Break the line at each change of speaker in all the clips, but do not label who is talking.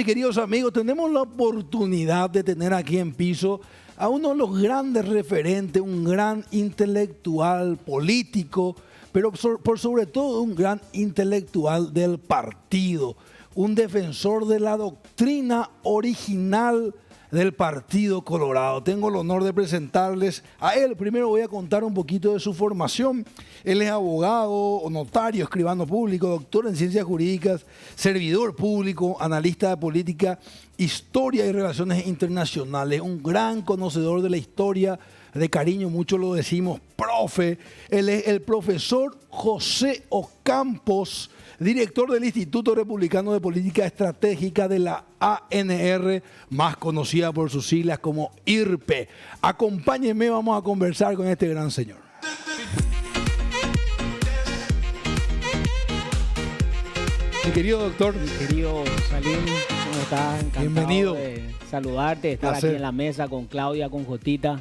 mis queridos amigos, tenemos la oportunidad de tener aquí en piso a uno de los grandes referentes, un gran intelectual político, pero por sobre todo un gran intelectual del partido, un defensor de la doctrina original del Partido Colorado. Tengo el honor de presentarles a él. Primero voy a contar un poquito de su formación. Él es abogado, notario, escribano público, doctor en ciencias jurídicas, servidor público, analista de política, historia y relaciones internacionales, un gran conocedor de la historia. De cariño, muchos lo decimos, profe. Él es el profesor José Ocampos, director del Instituto Republicano de Política Estratégica de la ANR, más conocida por sus siglas como IRPE. Acompáñenme, vamos a conversar con este gran señor. Mi querido doctor.
Mi querido Salim, ¿cómo estás? Encantado.
Bienvenido.
De saludarte, de estar
Placer.
aquí en la mesa con Claudia, con Jotita,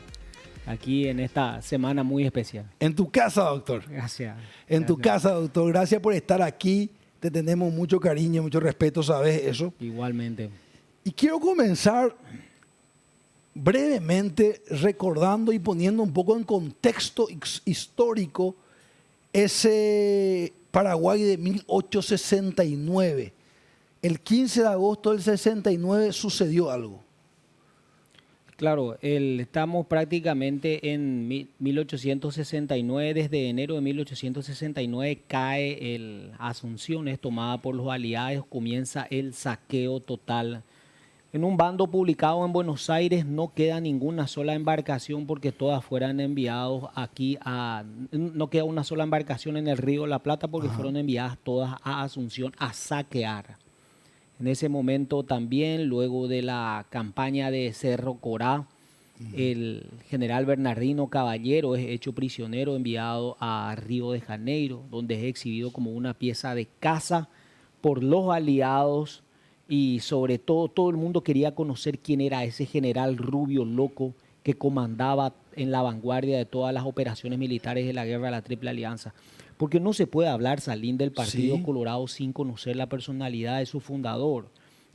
aquí en esta semana muy especial.
En tu casa, doctor.
Gracias.
En tu casa, doctor. Gracias por estar aquí. Te tenemos mucho cariño, mucho respeto, ¿sabes eso?
Igualmente.
Y quiero comenzar brevemente recordando y poniendo un poco en contexto histórico ese Paraguay de 1869. El 15 de agosto del 69 sucedió algo.
Claro, estamos prácticamente en 1869. Desde enero de 1869 cae Asunción, es tomada por los aliados, comienza el saqueo total. En un bando publicado en Buenos Aires no queda ninguna sola embarcación porque todas fueran enviados aquí no queda una sola embarcación en el Río de la Plata porque fueron enviadas todas a Asunción a saquear. En ese momento también, luego de la campaña de Cerro Corá, el general Bernardino Caballero es hecho prisionero, enviado a Río de Janeiro, donde es exhibido como una pieza de caza por los aliados y sobre todo el mundo quería conocer quién era ese general rubio loco que comandaba en la vanguardia de todas las operaciones militares de la guerra de la Triple Alianza. Porque no se puede hablar, Salim, del Partido Colorado sin conocer la personalidad de su fundador.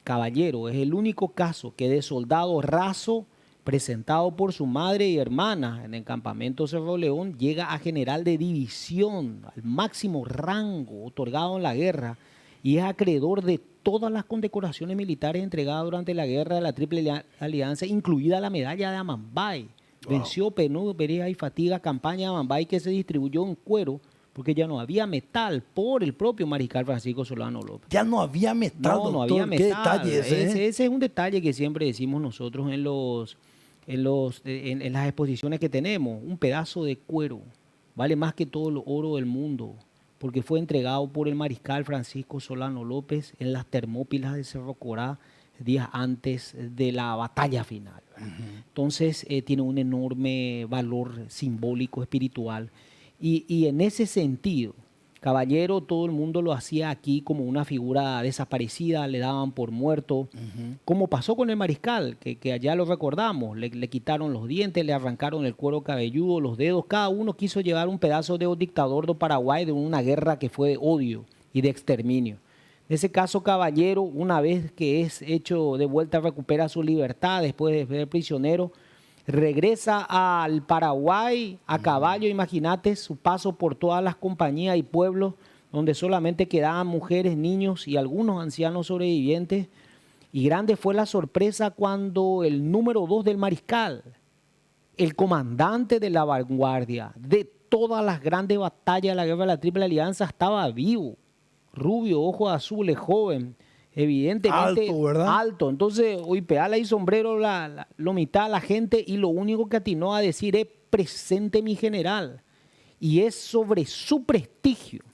Caballero es el único caso que de soldado raso, presentado por su madre y hermana en el campamento Cerro León, llega a general de división, al máximo rango otorgado en la guerra, y es acreedor de todas las condecoraciones militares entregadas durante la guerra de la Triple Alianza, incluida la medalla de Amambay. Venció penuria y fatiga campaña de Amambay que se distribuyó en cuero, porque ya no había metal por el propio mariscal Francisco Solano López.
Ya no había metal,
No,
doctor.
no había metal.
¿Qué detalle ese?
Ese es un detalle que siempre decimos nosotros en las exposiciones que tenemos. Un pedazo de cuero vale más que todo el oro del mundo, porque fue entregado por el mariscal Francisco Solano López en las Termópilas de Cerro Corá días antes de la batalla final. Entonces tiene un enorme valor simbólico, espiritual. Y en ese sentido, Caballero, todo el mundo lo hacía aquí como una figura desaparecida, le daban por muerto, como pasó con el mariscal, que allá lo recordamos, le quitaron los dientes, le arrancaron el cuero cabelludo, los dedos, cada uno quiso llevar un pedazo de un dictador de Paraguay de una guerra que fue de odio y de exterminio. En ese caso, Caballero, una vez que es hecho de vuelta, recupera su libertad después de ser prisionero, regresa al Paraguay a caballo. Imagínate su paso por todas las compañías y pueblos donde solamente quedaban mujeres, niños y algunos ancianos sobrevivientes. Y grande fue la sorpresa cuando el número 2 del mariscal, el comandante de la vanguardia de todas las grandes batallas de la guerra de la Triple Alianza, estaba vivo, rubio, ojos azules, joven, evidentemente
alto, ¿verdad?
alto. Entonces, hoy peala y sombrero lo mitad a la gente y lo único que atinó a decir es presente mi general. Y es sobre su prestigio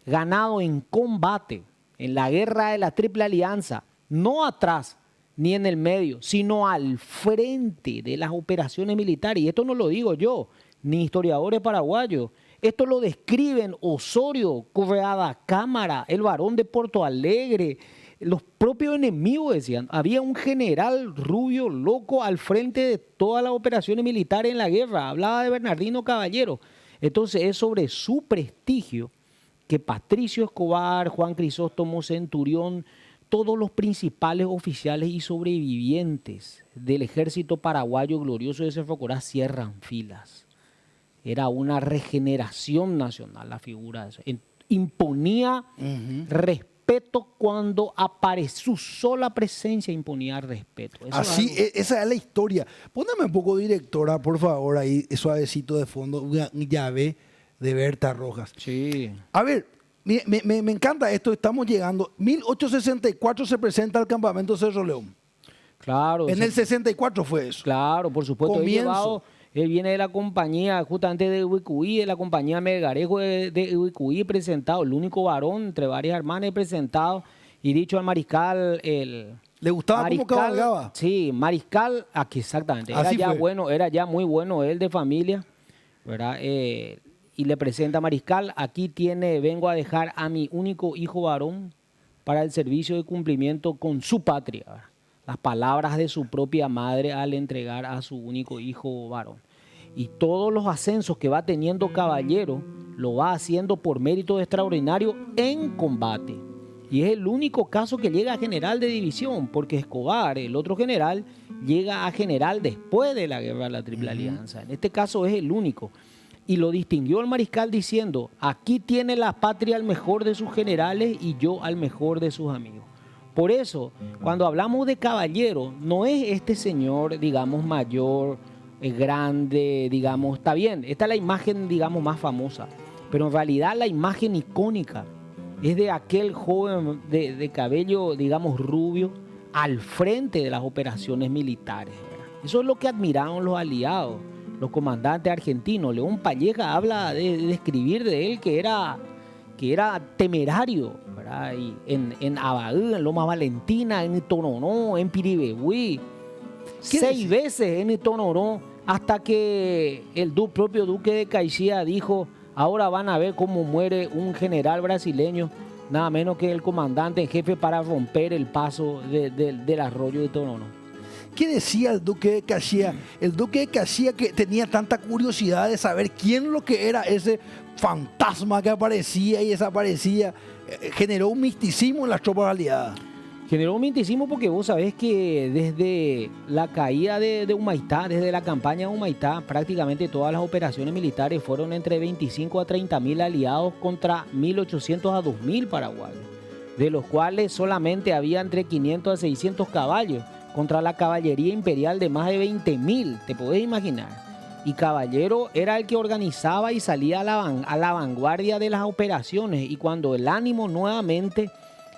ganado en combate, en la guerra de la Triple Alianza, no atrás ni en el medio, sino al frente de las operaciones militares. Y esto no lo digo yo, ni historiadores paraguayos. Esto lo describen Osorio, Correa da Cámara, el Barón de Porto Alegre. Los propios enemigos decían, había un general rubio loco al frente de todas las operaciones militares en la guerra. Hablaba de Bernardino Caballero. Entonces es sobre su prestigio que Patricio Escobar, Juan Crisóstomo Centurión, todos los principales oficiales y sobrevivientes del ejército paraguayo glorioso de Cerro Corá cierran filas. Era una regeneración nacional la figura de eso. Imponía respeto cuando apareció, su sola presencia imponía respeto. Eso
así, esa es la historia. Póngame un poco, directora, por favor, ahí suavecito de fondo, una llave de Berta Rojas.
Sí.
A ver, me encanta esto, estamos llegando. 1864 se presenta al campamento Cerro León.
Claro.
En el 64 fue eso.
Claro, por supuesto.
Comienzo.
Él viene de la compañía, justamente de Ubicuí, de la compañía Melgarejo de Ubicuí, presentado, el único varón entre varias hermanas presentado, y dicho al mariscal,
¿le gustaba cómo cabalgaba?
Sí, mariscal, aquí exactamente. Era
Así
ya
fue.
bueno, era ya muy bueno él de familia, ¿verdad? Y le presenta mariscal, aquí vengo a dejar a mi único hijo varón para el servicio de cumplimiento con su patria, ¿verdad? Las palabras de su propia madre al entregar a su único hijo varón. Y todos los ascensos que va teniendo Caballero lo va haciendo por mérito extraordinario en combate. Y es el único caso que llega a general de división, porque Escobar, el otro general, llega a general después de la guerra de la Triple Alianza. En este caso es el único. Y lo distinguió el mariscal diciendo, aquí tiene la patria al mejor de sus generales y yo al mejor de sus amigos. Por eso, cuando hablamos de Caballero, no es este señor, digamos, mayor, grande, digamos, está bien, esta es la imagen, digamos, más famosa, pero en realidad la imagen icónica es de aquel joven de cabello, digamos, rubio, al frente de las operaciones militares, ¿verdad? Eso es lo que admiraron los aliados, los comandantes argentinos. León Palleja habla de describir de él que era temerario, ¿verdad? Y en Abaú, en Loma Valentina, en Tonoró, en Piribebuy, 6 veces en Tonoró, hasta que el propio duque de Caixía dijo, ahora van a ver cómo muere un general brasileño, nada menos que el comandante en jefe para romper el paso del arroyo de Tonoró.
¿Qué decía el duque de Caxias? El duque de Caxias, que tenía tanta curiosidad de saber quién lo que era ese fantasma que aparecía y desaparecía, generó un misticismo en las tropas aliadas.
Generó un misticismo porque vos sabés que desde la caída de Humaitá, desde la campaña de Humaitá, prácticamente todas las operaciones militares fueron entre 25 a 30 mil aliados contra 1.800 a 2.000 paraguayos, de los cuales solamente había entre 500 a 600 caballos, contra la caballería imperial de más de 20.000, te podés imaginar. Y Caballero era el que organizaba y salía a la vanguardia de las operaciones, y cuando el ánimo nuevamente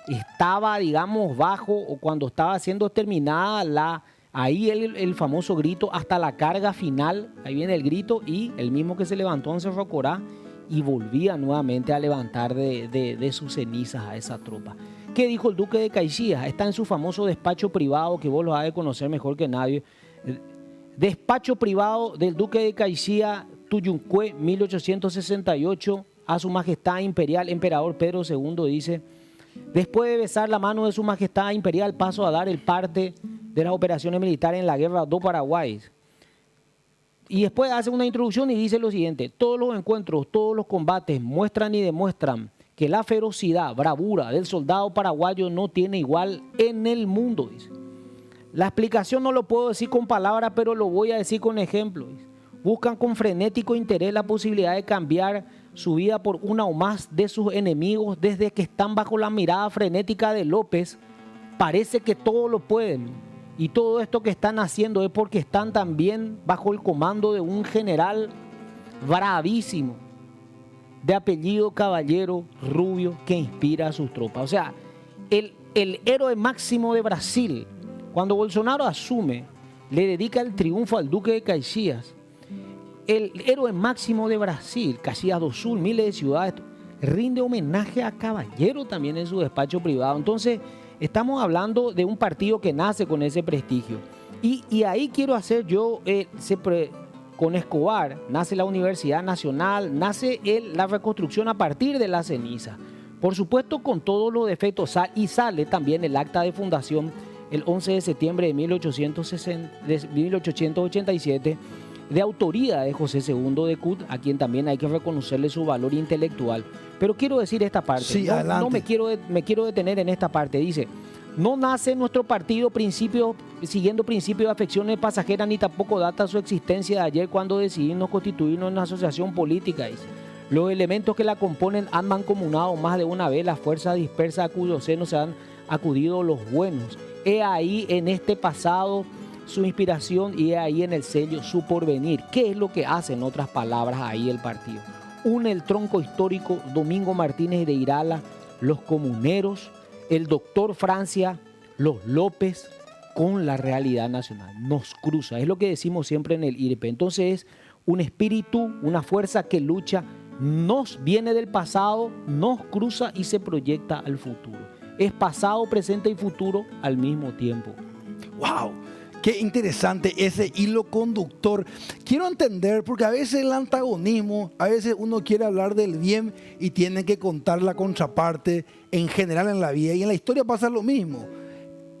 estaba, digamos, bajo, o cuando estaba siendo terminada ahí el famoso grito hasta la carga final, ahí viene el grito, y el mismo que se levantó en Cerro Corá y volvía nuevamente a levantar de sus cenizas a esa tropa. ¿Qué dijo el duque de Caixías? Está en su famoso despacho privado, que vos lo has de conocer mejor que nadie. Despacho privado del duque de Caixías, Tuyuncué, 1868, a su majestad imperial, emperador Pedro II, dice: después de besar la mano de su majestad imperial, paso a dar el parte de las operaciones militares en la guerra do Paraguay. Y después hace una introducción y dice lo siguiente: todos los encuentros, todos los combates muestran y demuestran que la ferocidad, bravura del soldado paraguayo no tiene igual en el mundo, dice. La explicación no lo puedo decir con palabras, pero lo voy a decir con ejemplos. Buscan con frenético interés la posibilidad de cambiar su vida por una o más de sus enemigos desde que están bajo la mirada frenética de López. Parece que todo lo pueden. Y todo esto que están haciendo es porque están también bajo el comando de un general bravísimo, de apellido Caballero, rubio, que inspira a sus tropas. O sea, el héroe máximo de Brasil, cuando Bolsonaro asume, le dedica el triunfo al duque de Caixías. El héroe máximo de Brasil, Caxias do Sul, miles de ciudades, rinde homenaje a Caballero también en su despacho privado. Entonces, estamos hablando de un partido que nace con ese prestigio. Y ahí quiero hacer yo, con Escobar, nace la Universidad Nacional, nace la reconstrucción a partir de la ceniza. Por supuesto, con todos los defectos, y sale también el acta de fundación el 11 de septiembre de 1887, de autoría de José II de Cut, a quien también hay que reconocerle su valor intelectual. Pero quiero decir esta parte,
sí,
me quiero detener en esta parte. Dice: No nace nuestro partido siguiendo principios de afecciones pasajeras, ni tampoco data su existencia de ayer cuando decidimos constituirnos en una asociación política. Dice. Los elementos que la componen han mancomunado más de una vez las fuerzas dispersas a cuyo seno se han acudido los buenos. He ahí en este pasado su inspiración y he ahí en el sello su porvenir. ¿Qué es lo que hace, en otras palabras, ahí el partido? Une el tronco histórico Domingo Martínez de Irala, los comuneros, el doctor Francia, los López, con la realidad nacional. Nos cruza, es lo que decimos siempre en el IRP. Entonces es un espíritu, una fuerza que lucha, nos viene del pasado, nos cruza y se proyecta al futuro. Es pasado, presente y futuro al mismo tiempo.
¡Wow! Qué interesante ese hilo conductor. Quiero entender, porque a veces el antagonismo, a veces uno quiere hablar del bien y tiene que contar la contraparte en general en la vida. Y en la historia pasa lo mismo.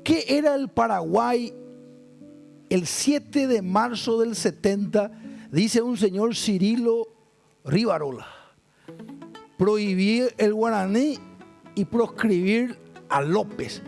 ¿Qué era el Paraguay el 7 de marzo del 70? Dice un señor Cirilo Rivarola. Prohibir el guaraní y proscribir a López.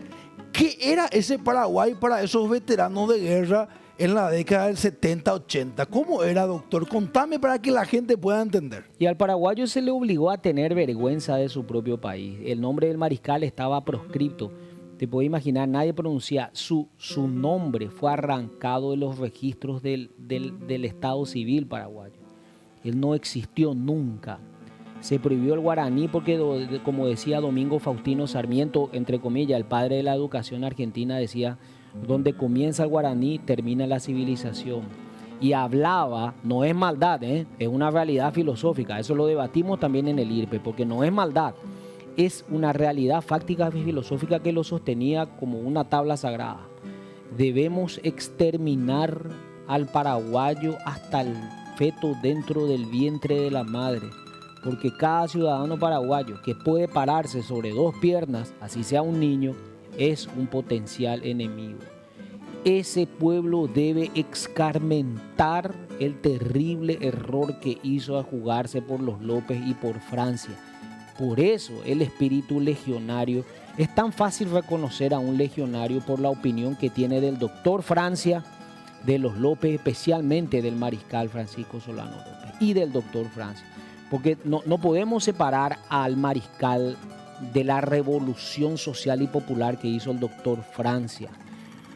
¿Qué era ese Paraguay para esos veteranos de guerra en la década del 70-80? ¿Cómo era, doctor? Contame para que la gente pueda entender.
Y al paraguayo se le obligó a tener vergüenza de su propio país. El nombre del mariscal estaba proscripto. Te puedes imaginar, nadie pronuncia su nombre. Fue arrancado de los registros del Estado Civil paraguayo. Él no existió nunca. Se prohibió el guaraní porque, como decía Domingo Faustino Sarmiento, entre comillas, el padre de la educación argentina, decía, donde comienza el guaraní, termina la civilización. Y hablaba, no es maldad, es una realidad filosófica, eso lo debatimos también en el IRPE, porque no es maldad, es una realidad fáctica y filosófica que lo sostenía como una tabla sagrada. Debemos exterminar al paraguayo hasta el feto dentro del vientre de la madre. Porque cada ciudadano paraguayo que puede pararse sobre dos piernas, así sea un niño, es un potencial enemigo. Ese pueblo debe escarmentar el terrible error que hizo a jugarse por los López y por Francia. Por eso el espíritu legionario, es tan fácil reconocer a un legionario por la opinión que tiene del doctor Francia, de los López, especialmente del mariscal Francisco Solano López y del doctor Francia. Porque no podemos separar al mariscal de la revolución social y popular que hizo el doctor Francia.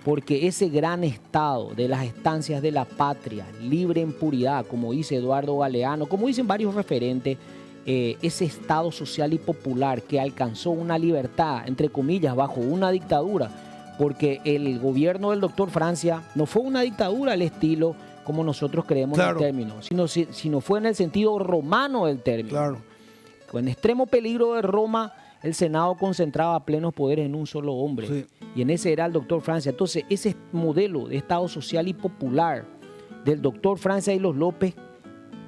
Porque ese gran estado de las estancias de la patria, libre en puridad, como dice Eduardo Galeano, como dicen varios referentes, ese estado social y popular que alcanzó una libertad, entre comillas, bajo una dictadura, porque el gobierno del doctor Francia no fue una dictadura al estilo como nosotros creemos en el término, sino fue en el sentido romano del término.
Claro.
Con extremo peligro de Roma, el Senado concentraba plenos poderes en un solo hombre. Sí. Y en ese era el doctor Francia. Entonces, ese modelo de Estado social y popular del doctor Francia y los López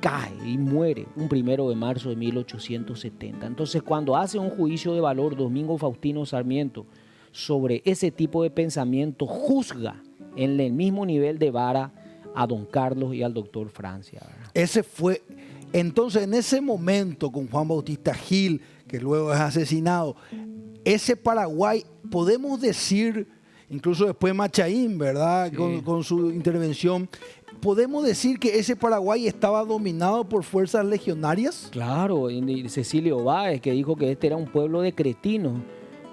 cae y muere un 1 de marzo de 1870. Entonces, cuando hace un juicio de valor Domingo Faustino Sarmiento sobre ese tipo de pensamiento, juzga en el mismo nivel de vara a don Carlos y al doctor Francia, ¿verdad?
Ese fue, entonces en ese momento con Juan Bautista Gil, que luego es asesinado, ese Paraguay, podemos decir, incluso después Machaín, ¿verdad? Sí. Con su intervención, ¿podemos decir que ese Paraguay estaba dominado por fuerzas legionarias?
Claro, y Cecilio Báez, que dijo que este era un pueblo de cretinos,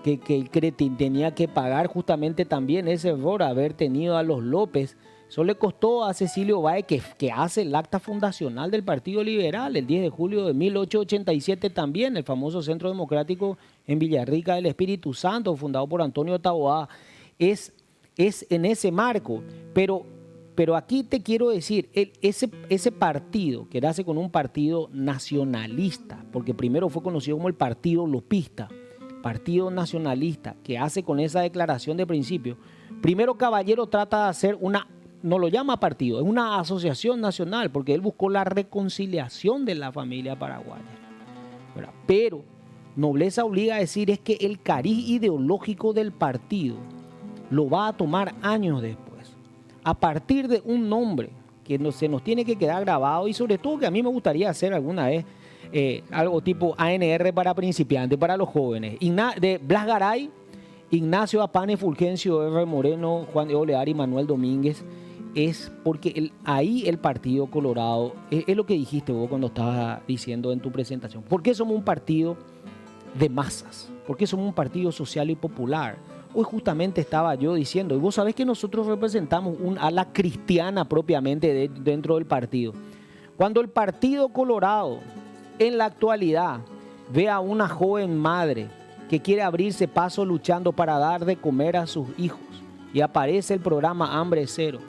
que el cretín tenía que pagar justamente también ese error, haber tenido a los López. Eso le costó a Cecilio Báez, que hace el acta fundacional del Partido Liberal, el 10 de julio de 1887 también, el famoso Centro Democrático en Villarrica del Espíritu Santo, fundado por Antonio Taboada. Es en ese marco, pero aquí te quiero decir, ese partido, que nace con un partido nacionalista, porque primero fue conocido como el Partido Lopista, Partido Nacionalista, que hace con esa declaración de principio, primero Caballero trata de hacer no lo llama partido, es una asociación nacional, porque él buscó la reconciliación de la familia paraguaya. ¿Verdad? Pero nobleza obliga a decir es que el cariz ideológico del partido lo va a tomar años después, a partir de un nombre que se nos tiene que quedar grabado, y sobre todo que a mí me gustaría hacer alguna vez algo tipo ANR para principiantes, para los jóvenes, de Blas Garay Ignacio Apane, Fulgencio R. Moreno, Juan de Olear y Manuel Domínguez, es porque ahí el Partido Colorado, es lo que dijiste vos cuando estabas diciendo en tu presentación. ¿Por qué somos un partido de masas? ¿Por qué somos un partido social y popular? Hoy justamente estaba yo diciendo, y vos sabés que nosotros representamos un ala cristiana propiamente dentro del partido. Cuando el Partido Colorado en la actualidad ve a una joven madre que quiere abrirse paso luchando para dar de comer a sus hijos y aparece el programa Hambre Cero,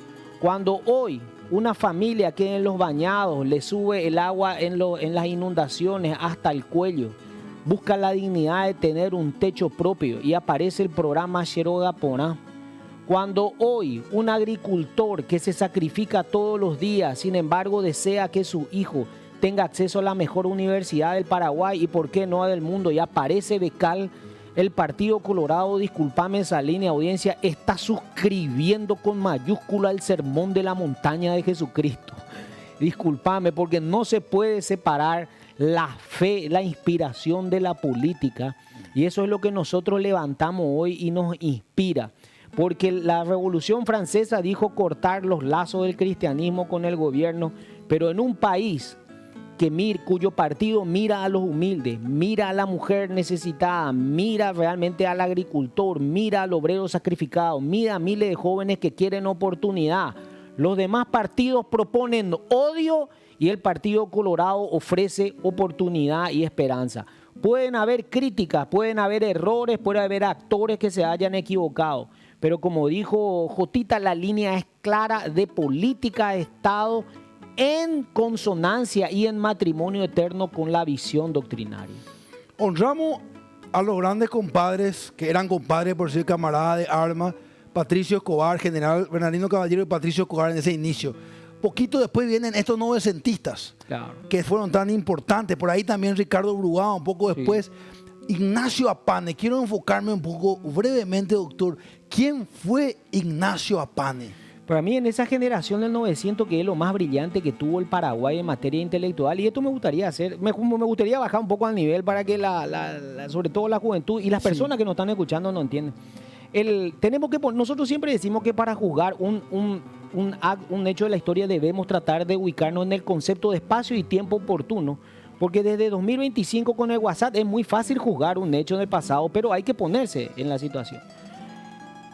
cuando hoy una familia que en los bañados le sube el agua en las inundaciones hasta el cuello, busca la dignidad de tener un techo propio y aparece el programa Cheroga Poná. Cuando hoy un agricultor que se sacrifica todos los días, sin embargo desea que su hijo tenga acceso a la mejor universidad del Paraguay y por qué no del mundo, y aparece Becal, el Partido Colorado, discúlpame esa línea de audiencia, está suscribiendo con mayúscula el sermón de la montaña de Jesucristo. Discúlpame, porque no se puede separar la fe, la inspiración de la política, y eso es lo que nosotros levantamos hoy y nos inspira. Porque la Revolución Francesa dijo cortar los lazos del cristianismo con el gobierno, pero en un país cuyo partido mira a los humildes, mira a la mujer necesitada, mira realmente al agricultor, mira al obrero sacrificado, mira a miles de jóvenes que quieren oportunidad. Los demás partidos proponen odio y el Partido Colorado ofrece oportunidad y esperanza. Pueden haber críticas, pueden haber errores, puede haber actores que se hayan equivocado, pero como dijo Jotita, la línea es clara de política de Estado en consonancia y en matrimonio eterno con la visión doctrinaria.
Honramos a los grandes compadres, que eran compadres por ser camaradas de armas, Patricio Escobar, general Bernardino Caballero y Patricio Escobar en ese inicio. Poquito después vienen estos novecentistas, claro, que fueron tan importantes. Por ahí también Ricardo Brugada, un poco después. Sí. Ignacio Apane, quiero enfocarme un poco brevemente, doctor. ¿Quién fue Ignacio Apane?
Para mí, en esa generación del 900, que es lo más brillante que tuvo el Paraguay en materia intelectual, y esto me gustaría hacer, me gustaría bajar un poco al nivel para que sobre todo la juventud y las personas que nos están escuchando no entienden. Nosotros siempre decimos que para juzgar un hecho de la historia debemos tratar de ubicarnos en el concepto de espacio y tiempo oportuno, porque desde 2025 con el WhatsApp es muy fácil juzgar un hecho del pasado, pero hay que ponerse en la situación.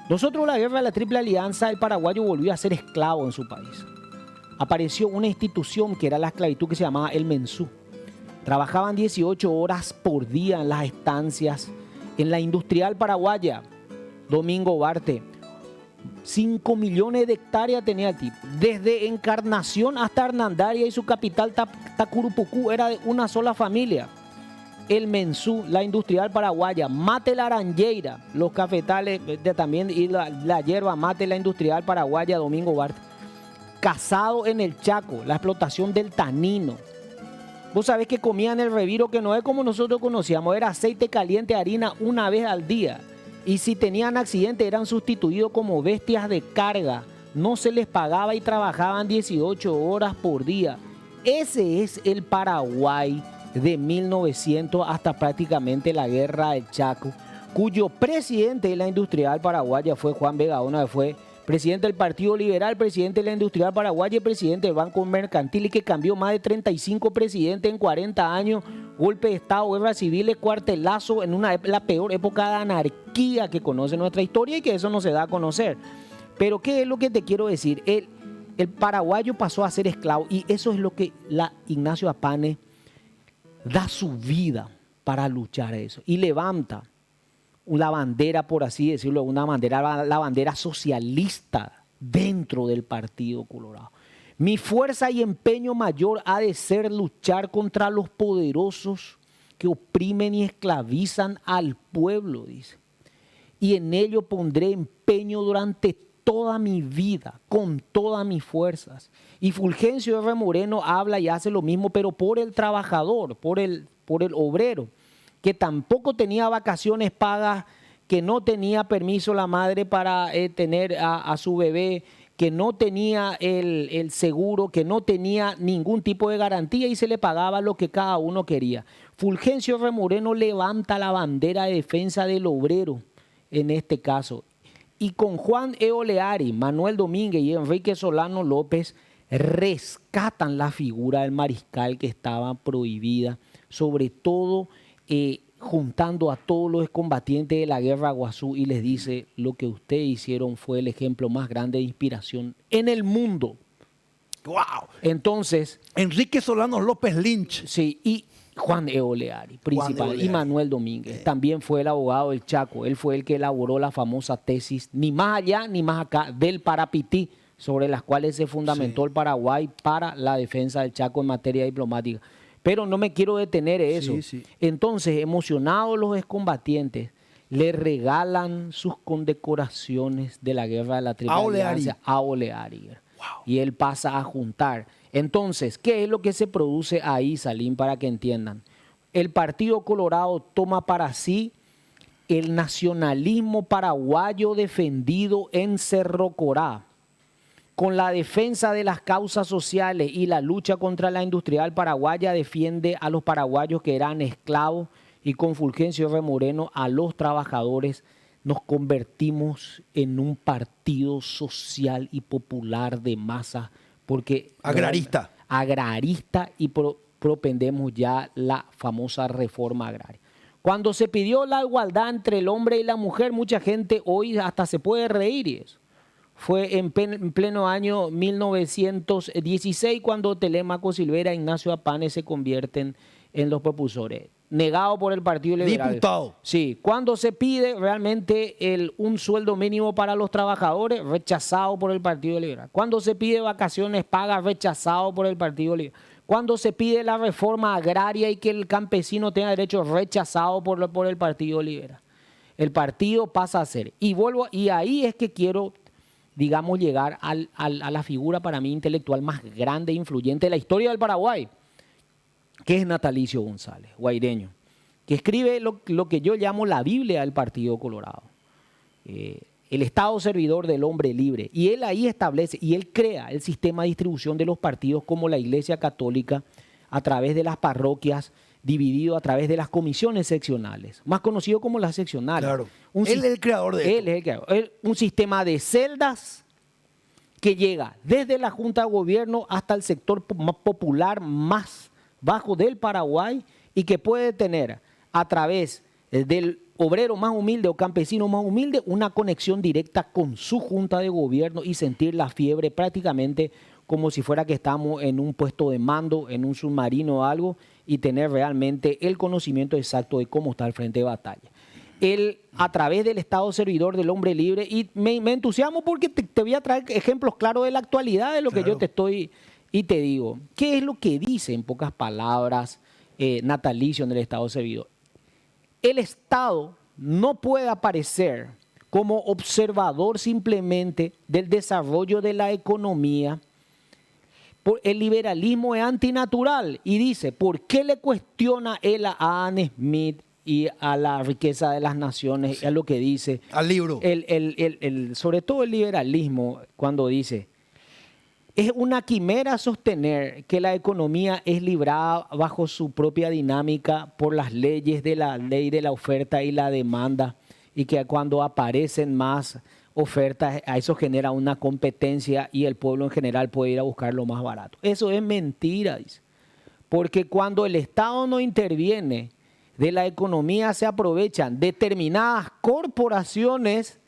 Nosotros, la guerra de la Triple Alianza, el paraguayo volvió a ser esclavo en su país. Apareció una institución que era la esclavitud que se llamaba el mensú. Trabajaban 18 horas por día en las estancias, en la industrial paraguaya, Domingo Barte. 5 millones de hectáreas tenía el tipo. Desde Encarnación hasta Hernandaria y su capital Tacurupucú era de una sola familia. El mensú, la industrial paraguaya, mate laranjeira, los cafetales también, y la hierba mate, la industrial paraguaya, Domingo Barte. Casado en el Chaco, la explotación del tanino. Vos sabés que comían el reviro, que no es como nosotros conocíamos, era aceite caliente, harina una vez al día. Y si tenían accidente eran sustituidos como bestias de carga. No se les pagaba y trabajaban 18 horas por día. Ese es el Paraguay de 1900 hasta prácticamente la guerra del Chaco, cuyo presidente de la industrial paraguaya fue Juan Vegaona, que fue presidente del Partido Liberal, presidente de la industrial paraguaya y presidente del Banco Mercantil, y que cambió más de 35 presidentes en 40 años, golpe de Estado, guerras civiles, cuartelazo, en la peor época de anarquía que conoce nuestra historia, y que eso no se da a conocer. Pero ¿qué es lo que te quiero decir? El paraguayo pasó a ser esclavo, y eso es lo que Ignacio Apane da su vida para luchar a eso, y levanta la bandera, por así decirlo, la bandera socialista dentro del Partido Colorado. Mi fuerza y empeño mayor ha de ser luchar contra los poderosos que oprimen y esclavizan al pueblo, dice. Y en ello pondré empeño durante toda mi vida, con todas mis fuerzas. Y Fulgencio R. Moreno habla y hace lo mismo, pero por el trabajador, por el obrero, que tampoco tenía vacaciones pagas, que no tenía permiso la madre para tener a su bebé, que no tenía el seguro, que no tenía ningún tipo de garantía y se le pagaba lo que cada uno quería. Fulgencio R. Moreno levanta la bandera de defensa del obrero en este caso. Y con Juan Eoleari, Manuel Domínguez y Enrique Solano López rescatan la figura del mariscal que estaba prohibida, sobre todo juntando a todos los combatientes de la guerra Guazú, y les dice: lo que ustedes hicieron fue el ejemplo más grande de inspiración en el mundo.
¡Wow!
Entonces,
Enrique Solano López Lynch.
sí, y Juan Eoleari, principal, y Manuel Domínguez, también fue el abogado del Chaco. Él fue el que elaboró la famosa tesis, ni más allá ni más acá, del Parapití, sobre las cuales se fundamentó el Paraguay para la defensa del Chaco en materia diplomática. Pero no me quiero detener en eso. Entonces, emocionados los excombatientes, le regalan sus condecoraciones de la guerra de la Triple Alianza a Oleari. Wow. Y él pasa a juntar. Entonces, ¿qué es lo que se produce ahí, Salim, para que entiendan? El Partido Colorado toma para sí el nacionalismo paraguayo defendido en Cerro Corá, con la defensa de las causas sociales y la lucha contra la industrial paraguaya. Defiende a los paraguayos que eran esclavos, y con Fulgencio R. Moreno a los trabajadores. Nos convertimos en un partido social y popular de masa, porque agrarista y propendemos ya la famosa reforma agraria. Cuando se pidió la igualdad entre el hombre y la mujer, mucha gente hoy hasta se puede reír, y eso fue en pleno año 1916 cuando Telémaco Silvera e Ignacio Apane se convierten en los propulsores. Negado por el Partido Liberal.
Diputado.
Sí, cuando se pide realmente un sueldo mínimo para los trabajadores, rechazado por el Partido Liberal. Cuando se pide vacaciones pagas, rechazado por el Partido Liberal. Cuando se pide la reforma agraria y que el campesino tenga derechos, rechazado por el Partido Liberal. El partido pasa a ser. Y ahí es que quiero, digamos, llegar a la figura para mí intelectual más grande e influyente de la historia del Paraguay, que es Natalicio González, guaireño, que escribe lo que yo llamo la Biblia del Partido Colorado, el Estado servidor del hombre libre. Y él ahí establece, y él crea el sistema de distribución de los partidos como la Iglesia Católica, a través de las parroquias, dividido a través de las comisiones seccionales, más conocido como las seccionales.
Claro. Él es el creador de esto.
Él es el creador. Un sistema de celdas que llega desde la Junta de Gobierno hasta el sector más popular, más bajo del Paraguay, y que puede tener a través del obrero más humilde o campesino más humilde una conexión directa con su Junta de Gobierno y sentir la fiebre prácticamente como si fuera que estamos en un puesto de mando, en un submarino o algo, y tener realmente el conocimiento exacto de cómo está el frente de batalla. Él, a través del Estado servidor del hombre libre, y me entusiasmo porque te voy a traer ejemplos claros de la actualidad de lo que yo te estoy... Y te digo, ¿qué es lo que dice en pocas palabras Natalicio en el Estado servidor? El Estado no puede aparecer como observador simplemente del desarrollo de la economía. El liberalismo es antinatural, y dice: ¿por qué le cuestiona él a Adam Smith y a la riqueza de las naciones, a lo que dice?
Al libro.
Sobre todo el liberalismo, cuando dice: es una quimera sostener que la economía es librada bajo su propia dinámica por las leyes de la ley de la oferta y la demanda, y que cuando aparecen más ofertas, a eso genera una competencia y el pueblo en general puede ir a buscar lo más barato. Eso es mentira, dice. Porque cuando el Estado no interviene, de la economía se aprovechan determinadas corporaciones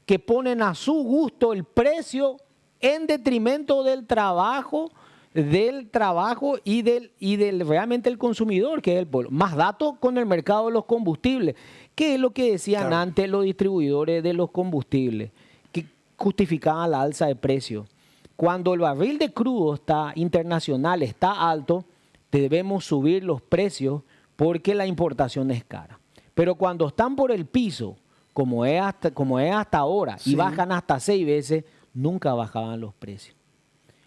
que ponen a su gusto el precio en detrimento del trabajo y del realmente el consumidor, que es el pueblo. Más datos con el mercado de los combustibles. ¿Qué es lo que decían antes los distribuidores de los combustibles? Que justificaban la alza de precios. Cuando el barril de crudo internacional está alto, debemos subir los precios porque la importación es cara. Pero cuando están por el piso, como es hasta ahora, y bajan hasta 6 veces, nunca bajaban los precios.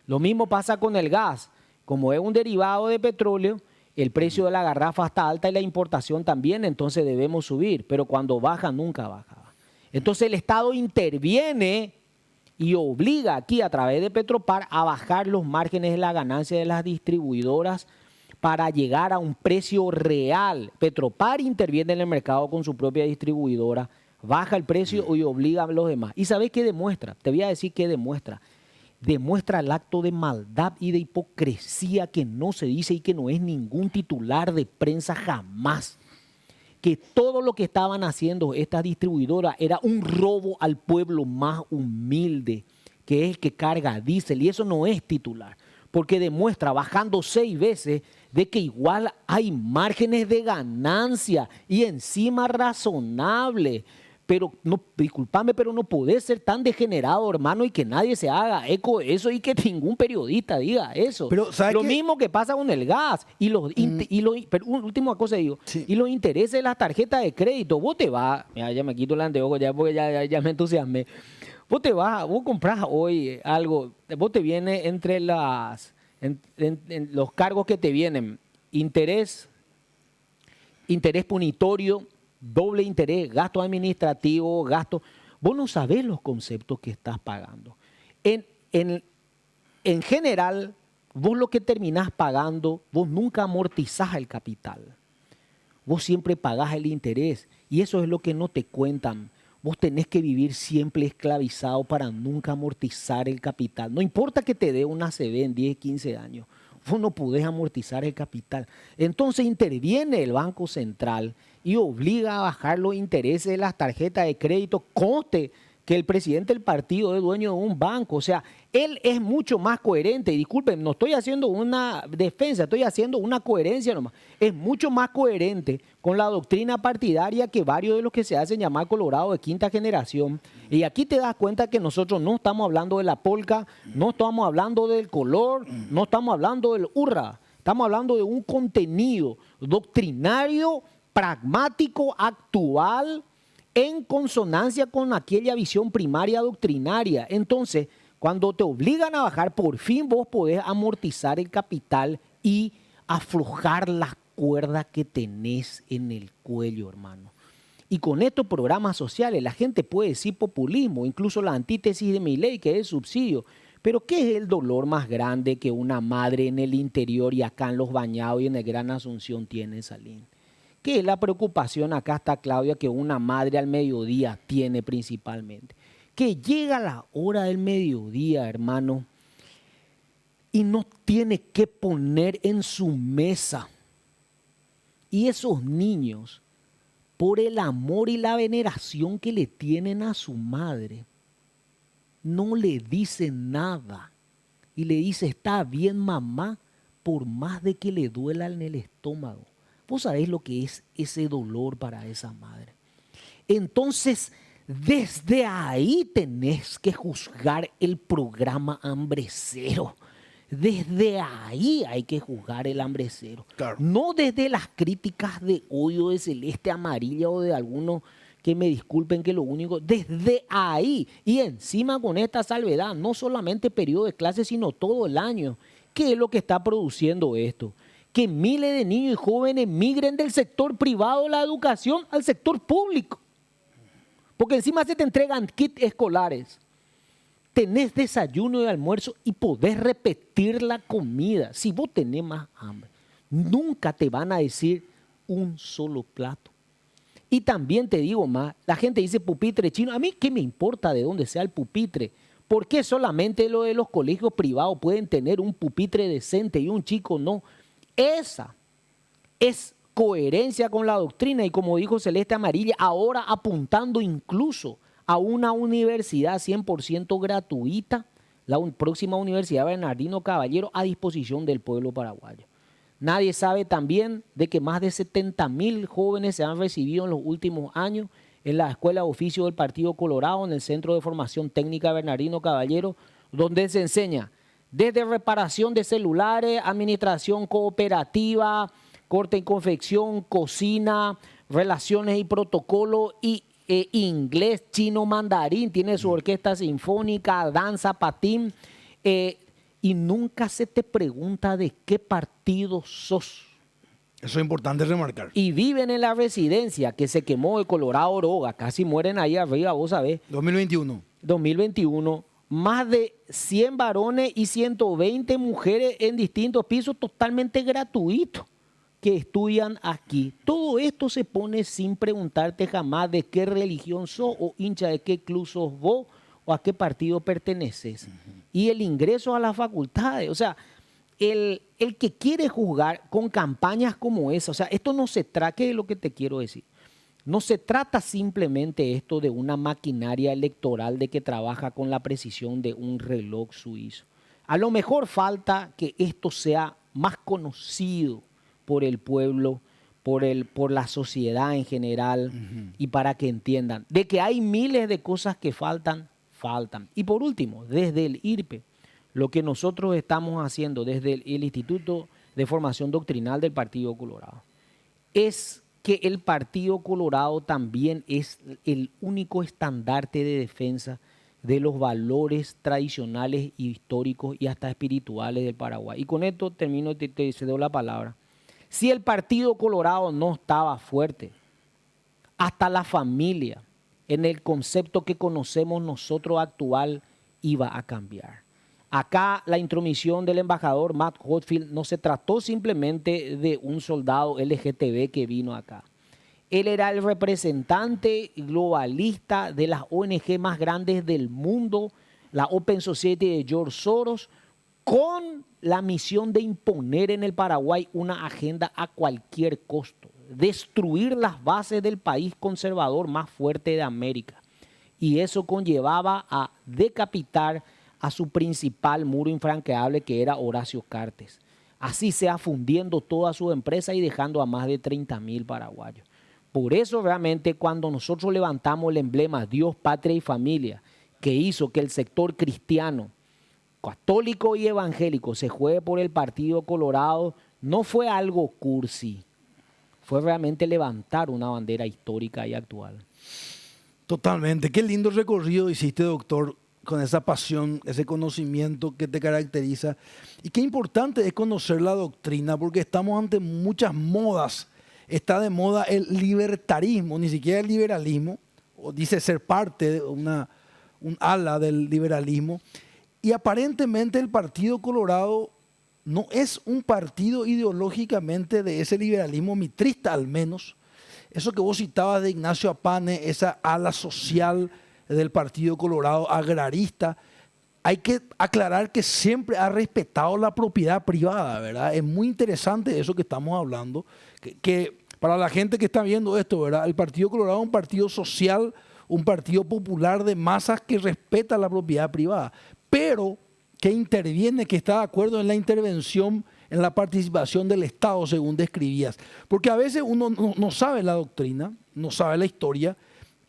Lo mismo pasa con el gas. Como es un derivado de petróleo, el precio de la garrafa está alta y la importación también, entonces debemos subir. Pero cuando baja, nunca bajaba. Entonces el Estado interviene y obliga aquí a través de Petropar a bajar los márgenes de la ganancia de las distribuidoras para llegar a un precio real. Petropar interviene en el mercado con su propia distribuidora baja el precio y obliga a los demás. ¿Y sabés qué demuestra? Te voy a decir qué demuestra. Demuestra el acto de maldad y de hipocresía que no se dice y que no es ningún titular de prensa jamás. Que todo lo que estaban haciendo estas distribuidoras era un robo al pueblo más humilde, que es el que carga diésel, y eso no es titular, porque demuestra bajando 6 veces de que igual hay márgenes de ganancia y encima razonable. Pero no, discúlpame, pero no podés ser tan degenerado, hermano, y que nadie se haga eco de eso y que ningún periodista diga eso.
Pero,
lo mismo que pasa con el gas pero última cosa digo,
sí.
Y los intereses de las tarjetas de crédito. Vos te vas, ya me quito el anteojo ya porque ya me entusiasmé. Vos compras hoy algo, vos te viene entre en los cargos que te vienen, interés punitorio, doble interés, gasto administrativo, gasto. Vos no sabés los conceptos que estás pagando. En general, vos lo que terminás pagando, vos nunca amortizás el capital. Vos siempre pagás el interés. Y eso es lo que no te cuentan. Vos tenés que vivir siempre esclavizado para nunca amortizar el capital. No importa que te dé una ACV en 10, 15 años. Vos no podés amortizar el capital. Entonces interviene el Banco Central y obliga a bajar los intereses de las tarjetas de crédito. Conste que el presidente del partido es dueño de un banco. O sea, él es mucho más coherente. Y disculpen, no estoy haciendo una defensa, estoy haciendo una coherencia nomás. Es mucho más coherente con la doctrina partidaria que varios de los que se hacen llamar Colorado de quinta generación. Y aquí te das cuenta que nosotros no estamos hablando de la polca, no estamos hablando del color, no estamos hablando del hurra. Estamos hablando de un contenido doctrinario, pragmático, actual, en consonancia con aquella visión primaria doctrinaria. Entonces, cuando te obligan a bajar, por fin vos podés amortizar el capital y aflojar las cuerdas que tenés en el cuello, hermano. Y con estos programas sociales, la gente puede decir populismo, incluso la antítesis de Milei, que es subsidio. Pero ¿qué es el dolor más grande que una madre en el interior y acá en Los Bañados y en el Gran Asunción tiene, Salim? ¿Qué es la preocupación? Acá está Claudia, que una madre al mediodía tiene principalmente. Que llega la hora del mediodía, hermano, y no tiene que poner en su mesa. Y esos niños, por el amor y la veneración que le tienen a su madre, no le dicen nada. Y le dice, está bien, mamá, por más de que le duela en el estómago. Vos sabés lo que es ese dolor para esa madre. Entonces, desde ahí tenés que juzgar el programa Hambre Cero. Desde ahí hay que juzgar el Hambre Cero.
Claro.
No desde las críticas de odio de Celeste Amarilla o de algunos que me disculpen que lo único. Desde ahí. Y encima con esta salvedad, no solamente periodo de clases, sino todo el año. ¿Qué es lo que está produciendo esto? Que miles de niños y jóvenes migren del sector privado de la educación al sector público. Porque encima se te entregan kits escolares. Tenés desayuno y almuerzo y podés repetir la comida. Si vos tenés más hambre, nunca te van a decir un solo plato. Y también te digo más, la gente dice pupitre chino. A mí, ¿qué me importa de dónde sea el pupitre? ¿Por qué solamente lo de los colegios privados pueden tener un pupitre decente y un chico no? Esa es coherencia con la doctrina y, como dijo Celeste Amarilla, ahora apuntando incluso a una universidad 100% gratuita, la próxima Universidad Bernardino Caballero, a disposición del pueblo paraguayo. Nadie sabe también de que más de 70.000 jóvenes se han recibido en los últimos años en la Escuela de Oficio del Partido Colorado, en el Centro de Formación Técnica Bernardino Caballero, donde se enseña desde reparación de celulares, administración cooperativa, corte y confección, cocina, relaciones y protocolo, y inglés, chino, mandarín, tiene su orquesta sinfónica, danza, patín, y nunca se te pregunta de qué partido sos.
Eso es importante remarcar.
Y viven en la residencia que se quemó de Colorado Oroga, casi mueren ahí arriba, vos sabés. 2021. Más de 100 varones y 120 mujeres en distintos pisos, totalmente gratuito. que estudian aquí. Todo esto se pone sin preguntarte jamás de qué religión sos o hincha de qué club sos vos o a qué partido perteneces. Y el ingreso a las facultades, o sea, el que quiere juzgar con campañas como esa, o sea, esto no se trata, ¿qué es lo que te quiero decir? No se trata simplemente esto de una maquinaria electoral de que trabaja con la precisión de un reloj suizo. A lo mejor falta que esto sea más conocido por el pueblo, por la sociedad en general, y para que entiendan de que hay miles de cosas que faltan. Y por último, desde el IRPE, lo que nosotros estamos haciendo desde el Instituto de Formación Doctrinal del Partido Colorado es que el Partido Colorado también es el único estandarte de defensa de los valores tradicionales, históricos y hasta espirituales del Paraguay. Y con esto termino, te cedo la palabra. Si el Partido Colorado no estaba fuerte, hasta la familia, en el concepto que conocemos nosotros actual, iba a cambiar. Acá la intromisión del embajador Matt Hochschild no se trató simplemente de un soldado LGTB que vino acá. Él era el representante globalista de las ONG más grandes del mundo, la Open Society de George Soros, con la misión de imponer en el Paraguay una agenda a cualquier costo, destruir las bases del país conservador más fuerte de América. Y eso conllevaba a decapitar a su principal muro infranqueable, que era Horacio Cartes. Así sea fundiendo toda su empresa y dejando a más de 30.000 paraguayos. Por eso realmente cuando nosotros levantamos el emblema Dios, Patria y Familia, que hizo que el sector cristiano, católico y evangélico se juegue por el Partido Colorado, no fue algo cursi, fue realmente levantar una bandera histórica y actual.
Totalmente. Qué lindo recorrido hiciste, doctor, con esa pasión, ese conocimiento que te caracteriza. Y qué importante es conocer la doctrina, porque estamos ante muchas modas. Está de moda el libertarismo, ni siquiera el liberalismo, o dice ser parte de un ala del liberalismo. Y aparentemente el Partido Colorado no es un partido ideológicamente de ese liberalismo mitrista, al menos. Eso que vos citabas de Ignacio Apane, esa ala social del Partido Colorado agrarista, hay que aclarar que siempre ha respetado la propiedad privada, ¿verdad? Es muy interesante eso que estamos hablando, que para la gente que está viendo esto, ¿verdad? El Partido Colorado es un partido social, un partido popular de masas que respeta la propiedad privada, pero que interviene, que está de acuerdo en la intervención, en la participación del Estado, según describías. Porque a veces uno no sabe la doctrina, no sabe la historia,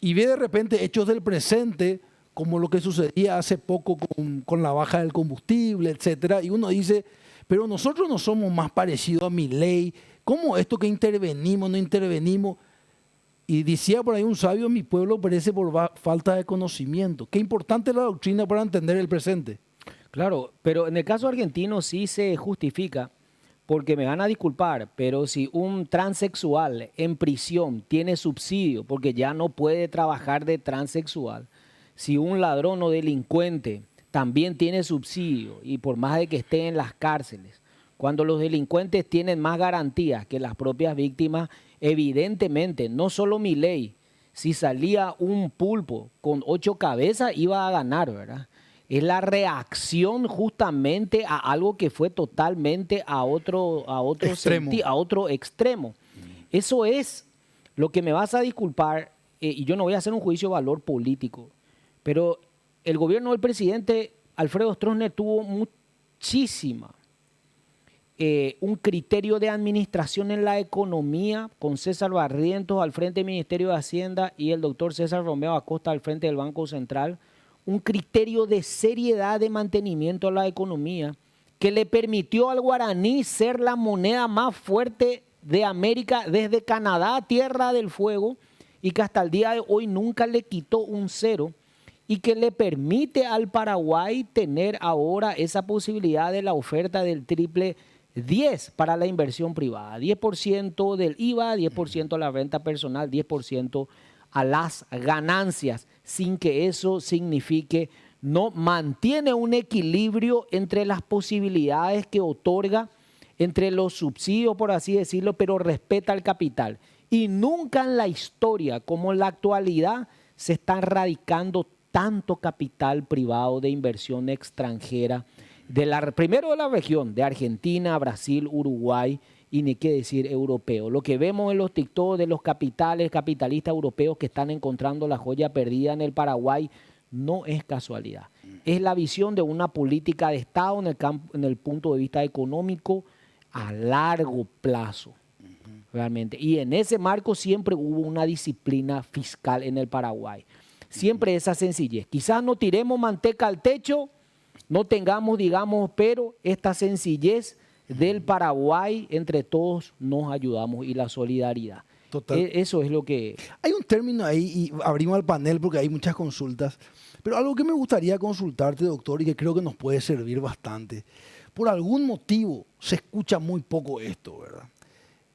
y ve de repente hechos del presente, como lo que sucedía hace poco con la baja del combustible, etcétera, y uno dice, pero nosotros no somos más parecidos a Milei, ¿cómo esto que intervenimos, no intervenimos? Y decía por ahí un sabio, mi pueblo perece por falta de conocimiento. Qué importante es la doctrina para entender el presente.
Claro, pero en el caso argentino sí se justifica, porque me van a disculpar, pero si un transexual en prisión tiene subsidio porque ya no puede trabajar de transexual, si un ladrón o delincuente también tiene subsidio y por más de que esté en las cárceles, cuando los delincuentes tienen más garantías que las propias víctimas, evidentemente, no solo Milei, si salía un pulpo con 8 cabezas iba a ganar, ¿verdad? Es la reacción justamente a algo que fue totalmente a otro extremo. Eso es lo que me vas a disculpar, y yo no voy a hacer un juicio de valor político, pero el gobierno del presidente Alfredo Stroessner tuvo un criterio de administración en la economía con César Barrientos al frente del Ministerio de Hacienda y el doctor César Romeo Acosta al frente del Banco Central, un criterio de seriedad de mantenimiento a la economía que le permitió al guaraní ser la moneda más fuerte de América desde Canadá, Tierra del Fuego, y que hasta el día de hoy nunca le quitó un cero, y que le permite al Paraguay tener ahora esa posibilidad de la oferta del triple 10 para la inversión privada, 10% del IVA, 10% a la renta personal, 10% a las ganancias, sin que eso signifique, no mantiene un equilibrio entre las posibilidades que otorga entre los subsidios, por así decirlo, pero respeta al capital. Y nunca en la historia como en la actualidad se está radicando tanto capital privado de inversión extranjera, primero de la región, de Argentina, Brasil, Uruguay y ni qué decir europeo. Lo que vemos en los TikTok de los capitalistas europeos que están encontrando la joya perdida en el Paraguay, no es casualidad. Es la visión de una política de Estado en el punto de vista económico a largo plazo, realmente. Y en ese marco siempre hubo una disciplina fiscal en el Paraguay. Siempre esa sencillez. Quizás no tiremos manteca al techo, no tengamos, digamos, pero esta sencillez del Paraguay, entre todos nos ayudamos y la solidaridad.
Total.
Eso es lo que...
Hay un término ahí, y abrimos el panel porque hay muchas consultas, pero algo que me gustaría consultarte, doctor, y que creo que nos puede servir bastante. Por algún motivo se escucha muy poco esto, ¿verdad?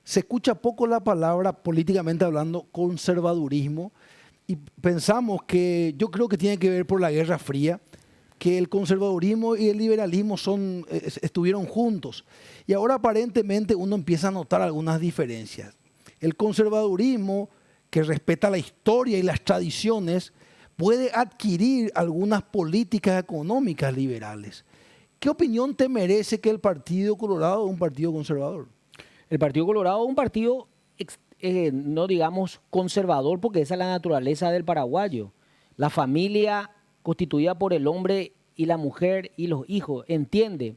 Se escucha poco la palabra, políticamente hablando, conservadurismo, y pensamos que, yo creo que tiene que ver por la Guerra Fría, que el conservadurismo y el liberalismo estuvieron juntos. Y ahora aparentemente uno empieza a notar algunas diferencias. El conservadurismo, que respeta la historia y las tradiciones, puede adquirir algunas políticas económicas liberales. ¿Qué opinión te merece que el Partido Colorado es un partido conservador?
El Partido Colorado es un partido, no digamos conservador, porque esa es la naturaleza del paraguayo. La familia constituida por el hombre y la mujer y los hijos entiende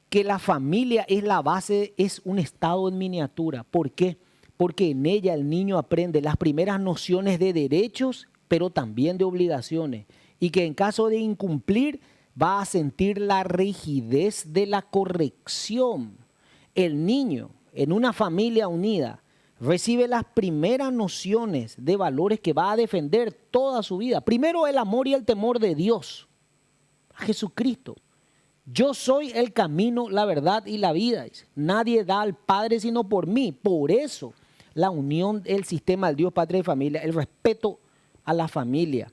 que la familia es la base, es un estado en miniatura. ¿Por qué? Porque en ella el niño aprende las primeras nociones de derechos, pero también de obligaciones. Y que en caso de incumplir va a sentir la rigidez de la corrección. El niño en una familia unida recibe las primeras nociones de valores que va a defender toda su vida. Primero el amor y el temor de Dios, a Jesucristo. Yo soy el camino, la verdad y la vida. Nadie da al Padre sino por mí. Por eso la unión del sistema del Dios, Padre y familia, el respeto a la familia.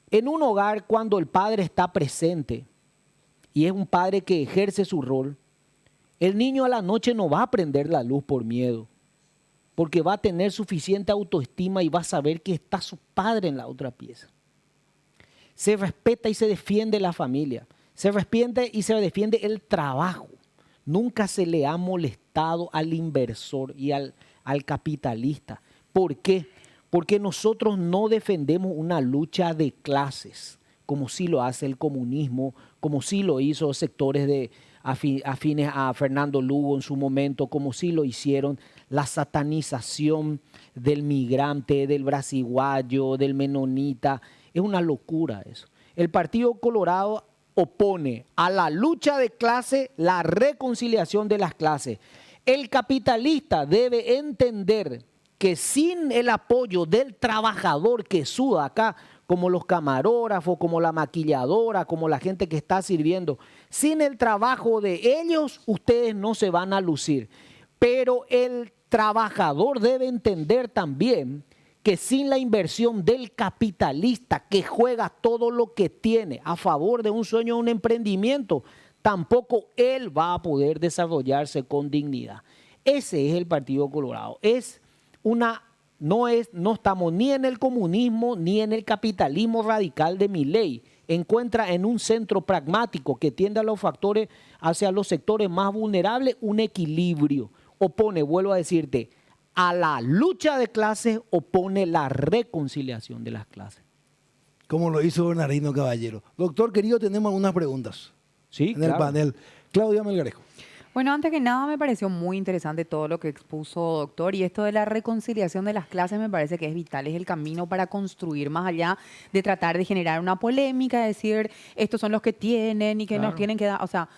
En un hogar, cuando el padre está presente y es un padre que ejerce su rol, el niño a la noche no va a prender la luz por miedo, porque va a tener suficiente autoestima y va a saber que está su padre en la otra pieza. Se respeta y se defiende la familia, se respeta y se defiende el trabajo. Nunca se le ha molestado al inversor y al capitalista. ¿Por qué? Porque nosotros no defendemos una lucha de clases, como sí lo hace el comunismo, como sí lo hizo sectores afines a Fernando Lugo en su momento, como sí lo hicieron la satanización del migrante, del brasiguayo, del menonita. Es una locura eso. El Partido Colorado opone a la lucha de clase la reconciliación de las clases. El capitalista debe entender que sin el apoyo del trabajador que suda acá, como los camarógrafos, como la maquilladora, como la gente que está sirviendo, sin el trabajo de ellos, ustedes no se van a lucir. Pero el trabajador debe entender también que sin la inversión del capitalista que juega todo lo que tiene a favor de un sueño, un emprendimiento, tampoco él va a poder desarrollarse con dignidad. Ese es el Partido Colorado. No estamos ni en el comunismo ni en el capitalismo radical de Milei. Encuentra en un centro pragmático que tiende a los factores hacia los sectores más vulnerables un equilibrio. Opone, vuelvo a decirte, a la lucha de clases opone la reconciliación de las clases.
Como lo hizo Bernardino Caballero. Doctor querido, tenemos algunas preguntas
Sí,
en el panel. Claudia Melgarejo.
Bueno, antes que nada me pareció muy interesante todo lo que expuso, doctor, y esto de la reconciliación de las clases me parece que es vital, es el camino para construir más allá de tratar de generar una polémica, decir, estos son los que tienen y que nos tienen que dar, o sea,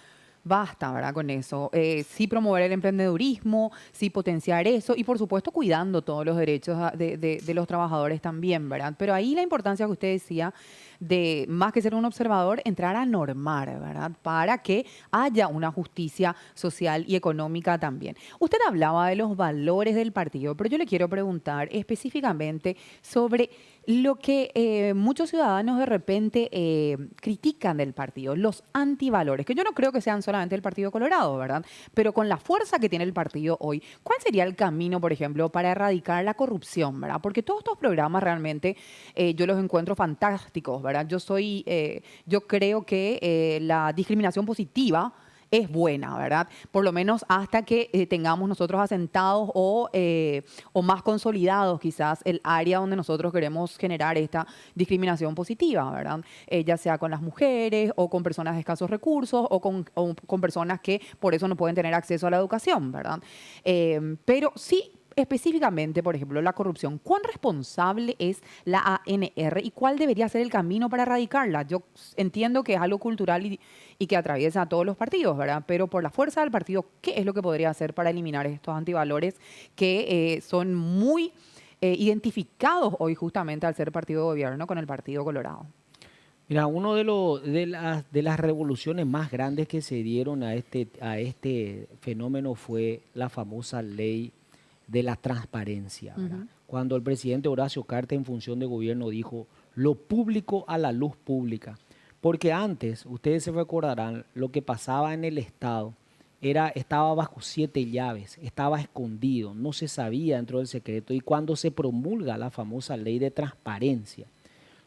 basta, ¿verdad? Con eso. Sí promover el emprendedurismo, sí potenciar eso y, por supuesto, cuidando todos los derechos de los trabajadores también, ¿verdad? Pero ahí la importancia que usted decía de, más que ser un observador, entrar a normar, ¿verdad? Para que haya una justicia social y económica también. Usted hablaba de los valores del partido, pero yo le quiero preguntar específicamente sobre lo que muchos ciudadanos de repente critican del partido, los antivalores, que yo no creo que sean solamente el Partido Colorado, ¿verdad? Pero con la fuerza que tiene el partido hoy, ¿cuál sería el camino, por ejemplo, para erradicar la corrupción, ¿verdad? Porque todos estos programas realmente yo los encuentro fantásticos, ¿verdad? Yo creo que la discriminación positiva es buena, ¿verdad? Por lo menos hasta que tengamos nosotros asentados o más consolidados quizás el área donde nosotros queremos generar esta discriminación positiva, ¿verdad? Ya sea con las mujeres o con personas de escasos recursos o con personas que por eso no pueden tener acceso a la educación, ¿verdad? Pero sí, específicamente, por ejemplo, la corrupción, ¿cuán responsable es la ANR y cuál debería ser el camino para erradicarla? Yo entiendo que es algo cultural y que atraviesa a todos los partidos, ¿verdad? Pero por la fuerza del partido, ¿qué es lo que podría hacer para eliminar estos antivalores que son muy identificados hoy justamente al ser partido de gobierno con el Partido Colorado?
Mira, uno de las revoluciones más grandes que se dieron a este fenómeno fue la famosa ley de la transparencia, ¿verdad? Cuando el presidente Horacio Cartes en función de gobierno dijo lo público a la luz pública. Porque antes, ustedes se recordarán, lo que pasaba en el Estado estaba bajo 7 llaves, estaba escondido, no se sabía dentro del secreto. Y cuando se promulga la famosa ley de transparencia,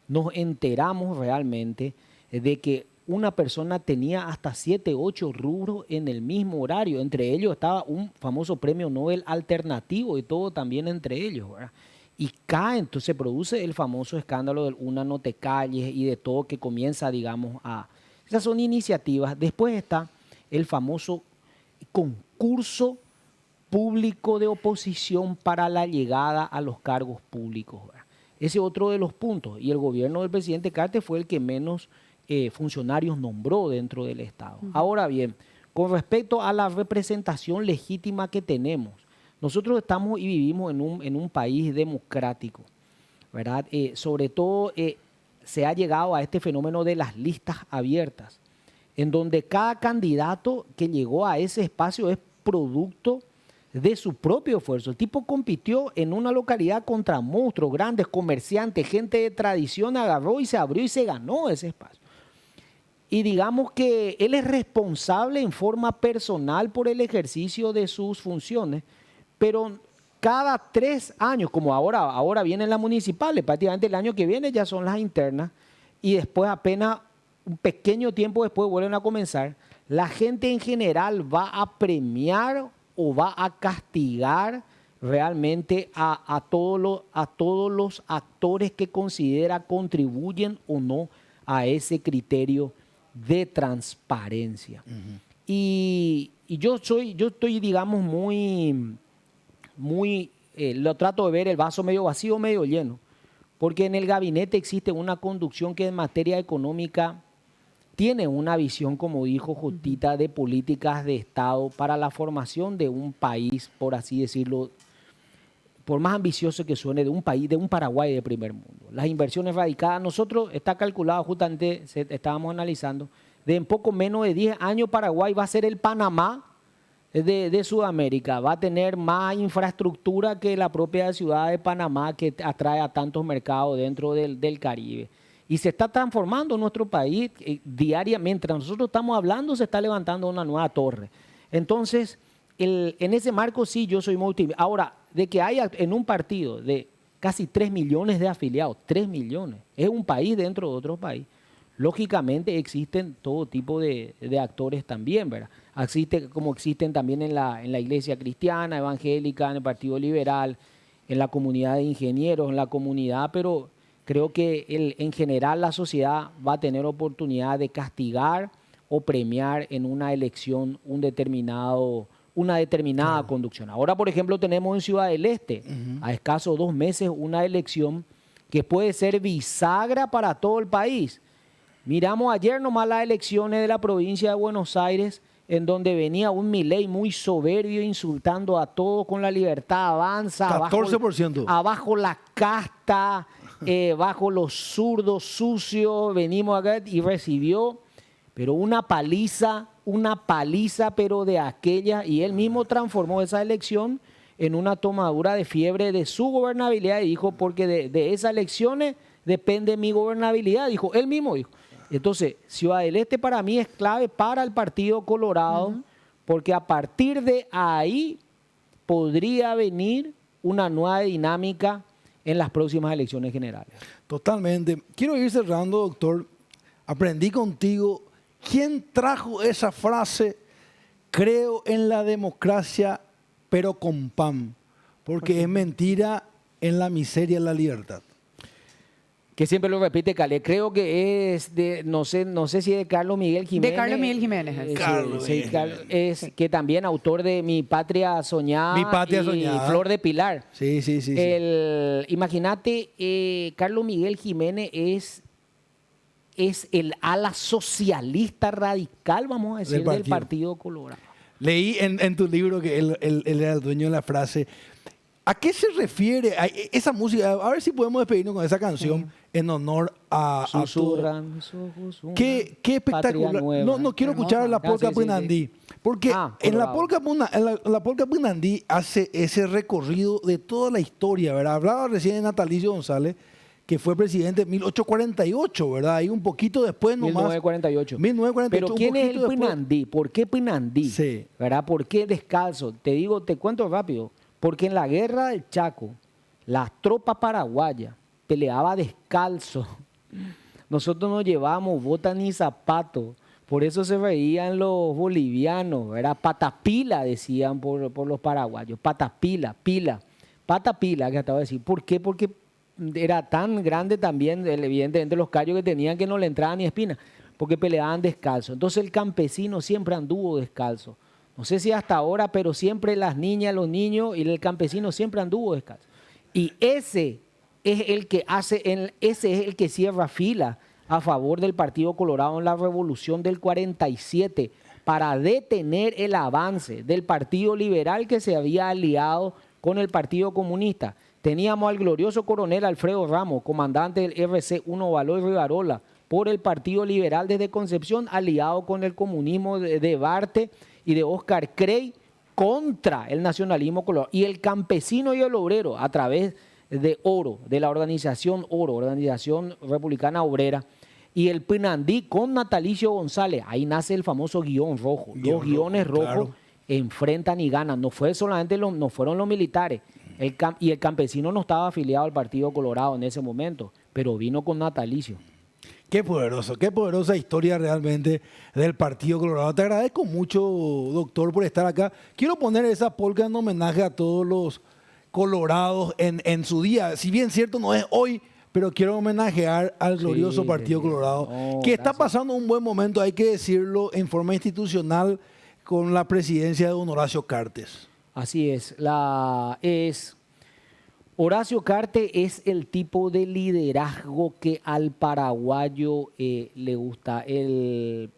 nos enteramos realmente de que una persona tenía hasta 7, 8 rubros en el mismo horario. Entre ellos estaba un famoso premio Nobel alternativo y todo también entre ellos, ¿verdad? Y entonces se produce el famoso escándalo del Una no te calles y de todo que comienza, digamos, Esas son iniciativas. Después está el famoso concurso público de oposición para la llegada a los cargos públicos, ¿verdad? Ese es otro de los puntos. Y el gobierno del presidente Cartes fue el que menos funcionarios nombró dentro del Estado. Ahora bien, con respecto a la representación legítima que tenemos, nosotros estamos y vivimos en un país democrático, ¿verdad? Sobre todo se ha llegado a este fenómeno de las listas abiertas, en donde cada candidato que llegó a ese espacio es producto de su propio esfuerzo. El tipo compitió en una localidad contra monstruos, grandes comerciantes, gente de tradición, agarró y se abrió y se ganó ese espacio. Y digamos que él es responsable en forma personal por el ejercicio de sus funciones, pero cada 3 años, como ahora vienen las municipales, prácticamente el año que viene ya son las internas, y después apenas un pequeño tiempo después vuelven a comenzar, la gente en general va a premiar o va a castigar realmente a todos los actores que considera contribuyen o no a ese criterio de transparencia. Y yo estoy, digamos, lo trato de ver el vaso medio vacío, medio lleno, porque en el gabinete existe una conducción que en materia económica tiene una visión, como dijo Jotita, de políticas de Estado para la formación de un país, por así decirlo, por más ambicioso que suene, de un país, de un Paraguay de primer mundo. Las inversiones radicadas, nosotros está calculado, justamente estábamos analizando, de en poco menos de 10 años Paraguay va a ser el Panamá de Sudamérica, va a tener más infraestructura que la propia ciudad de Panamá, que atrae a tantos mercados dentro del Caribe. Y se está transformando nuestro país diariamente. Mientras nosotros estamos hablando, se está levantando una nueva torre. Entonces, en ese marco sí, yo soy muy optimista. Ahora, de que haya en un partido de casi 3 millones de afiliados, 3 millones, es un país dentro de otro país. Lógicamente existen todo tipo de actores también, ¿verdad? Como existen también en la iglesia cristiana, evangélica, en el Partido Liberal, en la comunidad de ingenieros, en la comunidad, pero creo que en general la sociedad va a tener oportunidad de castigar o premiar en una elección una determinada conducción. Ahora, por ejemplo, tenemos en Ciudad del Este, a escasos 2 meses, una elección que puede ser bisagra para todo el país. Miramos ayer nomás las elecciones de la provincia de Buenos Aires, en donde venía un Milei muy soberbio, insultando a todos con la libertad avanza.
14%.
Abajo la casta, bajo los zurdos, sucio, venimos acá y recibió, pero una paliza, pero de aquella, y él mismo transformó esa elección en una tomadura de fiebre de su gobernabilidad y dijo, porque de esas elecciones depende mi gobernabilidad, dijo, él mismo dijo. Entonces, Ciudad del Este para mí es clave para el Partido Colorado, porque a partir de ahí podría venir una nueva dinámica en las próximas elecciones generales.
Totalmente. Quiero ir cerrando, doctor. Aprendí contigo. ¿Quién trajo esa frase? Creo en la democracia, pero con pan. Porque es mentira en la miseria y la libertad.
Que siempre lo repite Calé. Creo que es de, no sé si es de Carlos Miguel Jiménez.
De Carlos Miguel Jiménez.
Es que también autor de Mi Patria Soñada.
Mi Patria
y
Soñada.
Flor de Pilar.
Sí.
Imagínate, Carlos Miguel Jiménez es el ala socialista radical, vamos a decir, del Partido Colorado.
Leí en tu libro que él era el dueño de la frase. ¿A qué se refiere esa música? A ver si podemos despedirnos con esa canción en honor a
Susurran mis ojos,
Qué espectacular. No quiero escuchar la polka Pinandí. Porque en la polka Pinandí hace ese recorrido de toda la historia, ¿verdad? Hablaba recién de Natalicio González, que fue presidente en 1848, ¿verdad? Ahí un poquito después nomás.
1948.
1948.
Pero ¿quién es el Pinandí? ¿Por qué Pinandí?
Sí.
¿Verdad? ¿Por qué descalzo? Te cuento rápido. Porque en la guerra del Chaco, las tropas paraguayas peleaban descalzo. Nosotros no llevábamos botas ni zapatos. Por eso se veían los bolivianos, ¿verdad? Patapila, decían por los paraguayos. Patapila, patapila, que acabo de decir. ¿Por qué? Porque era tan grande también, evidentemente, los callos que tenían que no le entraban ni espinas, porque peleaban descalzo. Entonces el campesino siempre anduvo descalzo. No sé si hasta ahora, pero siempre las niñas, los niños y el campesino siempre anduvo descalzo. Y ese es el que cierra fila a favor del Partido Colorado en la Revolución del 47 para detener el avance del Partido Liberal que se había aliado con el Partido Comunista. Teníamos al glorioso coronel Alfredo Ramos, comandante del RC-1 Baloy Rivarola, por el Partido Liberal desde Concepción, aliado con el comunismo de Barte y de Oscar Crey contra el nacionalismo colorado. Y el campesino y el obrero, a través de Oro, de la organización Oro, Organización Republicana Obrera, y el Pinandí con Natalicio González. Ahí nace el famoso guión rojo. Los guiones rojos claro, enfrentan y ganan. No fueron los militares. Y el campesino no estaba afiliado al Partido Colorado en ese momento, pero vino con Natalicio.
Qué poderosa historia realmente del Partido Colorado. Te agradezco mucho, doctor, por estar acá. Quiero poner esa polka en homenaje a todos los colorados en su día. Si bien cierto no es hoy, pero quiero homenajear al glorioso Partido Colorado, que está pasando un buen momento, hay que decirlo, en forma institucional con la presidencia de don Horacio Cartes.
Así es. Horacio Cartes es el tipo de liderazgo que al paraguayo le gusta. Él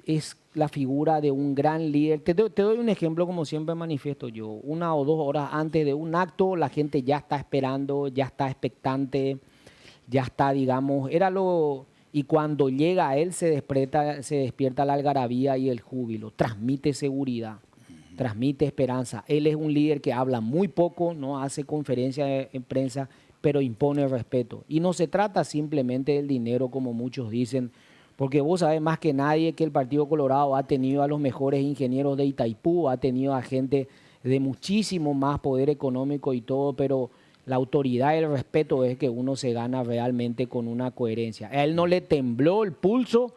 es la figura de un gran líder. Te doy un ejemplo, como siempre manifiesto yo. 1 o 2 horas antes de un acto, la gente ya está esperando, ya está expectante, ya está, digamos, y cuando llega a él se despierta la algarabía y el júbilo. Transmite seguridad. Transmite esperanza. Él es un líder que habla muy poco, no hace conferencias en prensa, pero impone respeto. Y no se trata simplemente del dinero, como muchos dicen, porque vos sabés más que nadie que el Partido Colorado ha tenido a los mejores ingenieros de Itaipú, ha tenido a gente de muchísimo más poder económico y todo, pero la autoridad y el respeto es que uno se gana realmente con una coherencia. A él no le tembló el pulso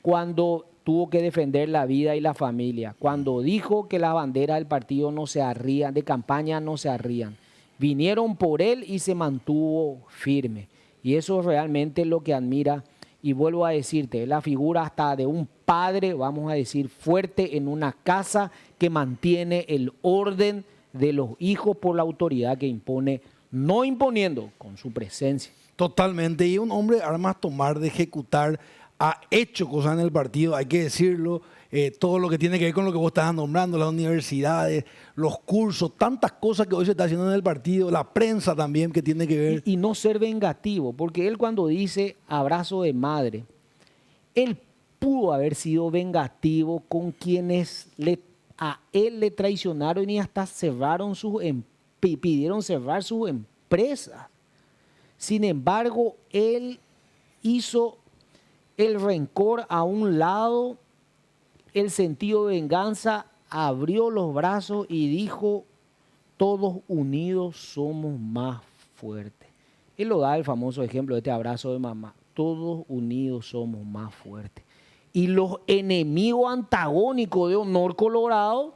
cuando tuvo que defender la vida y la familia. Cuando dijo que las banderas del partido no se arrían, de campaña no se arrían. Vinieron por él y se mantuvo firme. Y eso es realmente lo que admira. Y vuelvo a decirte, es la figura hasta de un padre, vamos a decir, fuerte en una casa que mantiene el orden de los hijos por la autoridad que impone, no imponiendo, con su presencia.
Totalmente. Y un hombre armas tomar de ejecutar ha hecho cosas en el partido, hay que decirlo, todo lo que tiene que ver con lo que vos estás nombrando, las universidades, los cursos, tantas cosas que hoy se está haciendo en el partido, la prensa también que tiene que ver.
Y no ser vengativo, porque él cuando dice abrazo de madre, él pudo haber sido vengativo con quienes a él le traicionaron y hasta pidieron cerrar sus empresas. Sin embargo, él hizo el rencor a un lado, el sentido de venganza, abrió los brazos y dijo, todos unidos somos más fuertes. Él lo da el famoso ejemplo de este abrazo de mamá. Todos unidos somos más fuertes. Y los enemigos antagónicos de Honor Colorado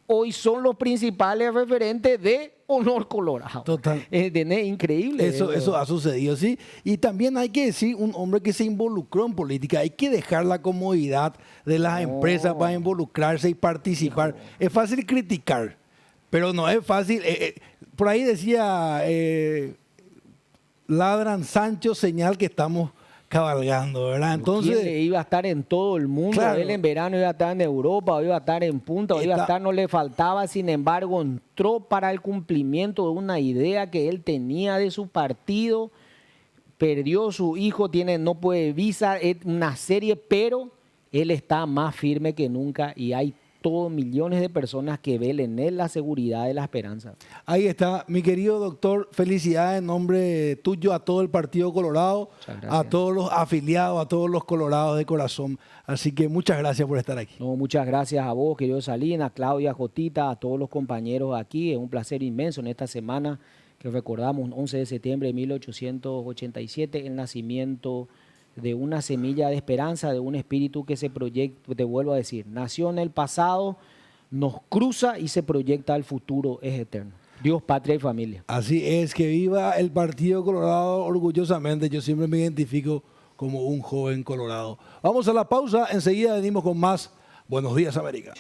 hoy son los principales referentes de Honor Colorado.
Total.
Increíble.
Eso ha sucedido, sí. Y también hay que decir, un hombre que se involucró en política, hay que dejar la comodidad de las empresas para involucrarse y participar.
Hijo.
Es fácil criticar, pero no es fácil. Por ahí decía, ladran Sancho, señal que estamos cabalgando, ¿verdad? Entonces,
¿quién iba a estar en todo el mundo?
Claro.
Él en verano iba a estar en Europa, iba a estar en Punta, iba a estar, no le faltaba. Sin embargo, entró para el cumplimiento de una idea que él tenía de su partido. Perdió su hijo, no puede visa, es una serie, pero él está más firme que nunca y hay todos millones de personas que ven en él la seguridad y la esperanza.
Ahí está, mi querido doctor, felicidades en nombre tuyo a todo el Partido Colorado, a todos los afiliados, a todos los colorados de corazón. Así que muchas gracias por estar aquí.
No, muchas gracias a vos, querido Salinas, Claudia, Jotita, a todos los compañeros aquí. Es un placer inmenso en esta semana que recordamos, 11 de septiembre de 1887, el nacimiento de una semilla de esperanza, de un espíritu que se proyecta, te vuelvo a decir, nació en el pasado, nos cruza y se proyecta al futuro, es eterno. Dios, patria y familia.
Así es, que viva el Partido Colorado orgullosamente. Yo siempre me identifico como un joven colorado. Vamos a la pausa, enseguida venimos con más Buenos Días América.